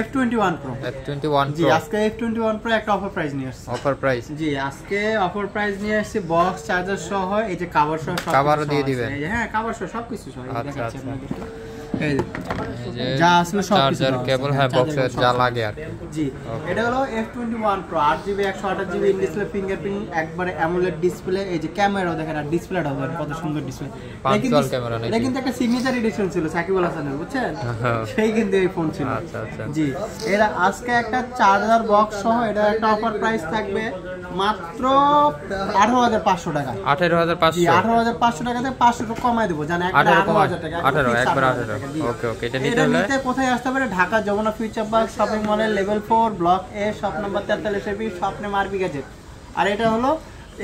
F21 Pro F21 জি Pro আজকে F21 Pro একটা offer price নিয়ে আসছে। অফার প্রাইস জি আজকে অফার প্রাইস নিয়ে আসছে, বক্স চার্জার সহ, এই যে কভার সহ সব কভারও দিয়ে দিবেন। এই যে হ্যাঁ কভার সহ সবকিছু সহ দেখাচ্ছি আপনাদেরকে। এই যে যা আসলে সব চার্জার কেবল হ্যাঁ বক্সের যা লাগে আর জি এটা হলো F21 Pro 8GB 128GB in display fingerprint একবারে অ্যামোলেড ডিসপ্লে। এই যে ক্যামেরাও দেখেন আর ডিসপ্লেটাও দেখেন কত সুন্দর ডিসপ্লে। পাঁচজল ক্যামেরা নাকি? এটা কিন্তু একটা সিগনেচার এডিশন ছিল সাকিব আল হাসানের, বুঝছেন? সেই কিন্তু এই ফোন ছিল। আচ্ছা আচ্ছা জি এরা আজকে একটা চার্জার বক্স সহ এটা একটা অফার প্রাইস থাকবে মাত্র 18,500 টাকা। 18,500 জি 18,500 টাকাতে 500 টাকা কমায় দেব, জানেন? 18,000 টাকা 18 একবার 18 ওকে ওকে এটা নিতে হলে কোথায় আসতে পারে? Dhaka Jamuna future park shopping মলের level 4 block A shop number 43 shop name RB gadget. আর এটা হলো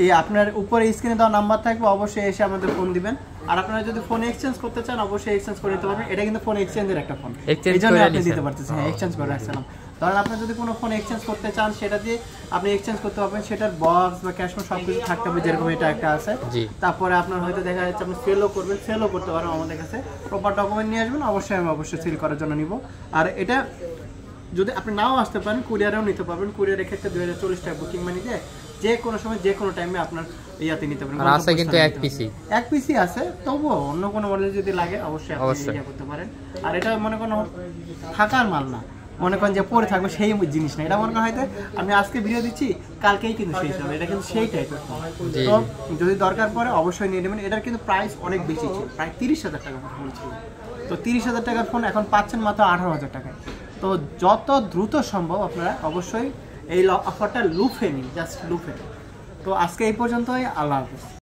এই আপনার উপরে স্ক্রিনে দেওয়া নাম্বার থাকবে, অবশ্যই এসে আমাদের ফোন দিবেন। আর আপনারা যদি ফোন এক্সচেঞ্জ করতে চান অবশ্যই এক্সচেঞ্জ করে নিতে পারবেন। এটা কিন্তু ফোন এক্সচেঞ্জের একটা ফোন, এই জন্য আপনি দিতে পারতেছেন। হ্যাঁ এক্সচেঞ্জ করে রাখছিলাম। ধরেন আপনি যদি কোনো ফোন এক্সচেঞ্জ করতে চান সেটা দিয়ে আপনি এক্সচেঞ্জ করতে পারবেন, সেটার বক্স বা ক্যাশ সব কিছু থাকতে হবে, যেরকম এটা একটা আছে। তারপরে আপনার হয়তো দেখা যাচ্ছে আপনি সেলও করবেন, সেলও করতে পারেন আমাদের কাছে। প্রপার ডকুমেন্ট নিয়ে আসবেন, অবশ্যই আমি অবশ্যই সেল করার জন্য নিব। আর এটা যদি আপনি নাও আসতে পারেন কুরিয়ারেও নিতে পারবেন। কুরিয়ারের ক্ষেত্রে 2040 টাকা বুকিং মানি দিয়ে যে কোনো সময় যে কোনো টাইমে আপনার ইয়াতে নিতে পারেন। আর আছে কিন্তু এক পিসি আছে, তবুও অন্য কোনো মডেল যদি লাগে অবশ্যই আপনি ইয়া করতে পারেন। আর এটা মনে কোনো থাকার মাল না, মনে করেন যে পরে থাকবে সেই জিনিস না। এটা মনে করেন হয়তো আমি আজকে ভিডিও দিচ্ছি কালকেই কিন্তু শেষ হবে, এটা কিন্তু সেই টাইপের। তো যদি দরকার পড়ে অবশ্যই নিয়ে নেবেন। এটার কিন্তু প্রাইস অনেক বেশি ছিল, প্রায় 30,000 টাকা ফোন ছিল। তো 30,000 টাকার ফোন এখন পাচ্ছেন মাত্র 18,000 টাকায়। তো যত দ্রুত সম্ভব আপনারা অবশ্যই এই অফারটা লুফে নিন, জাস্ট লুফে। তো আজকে এই পর্যন্তই, আল্লাহ হাফেজ।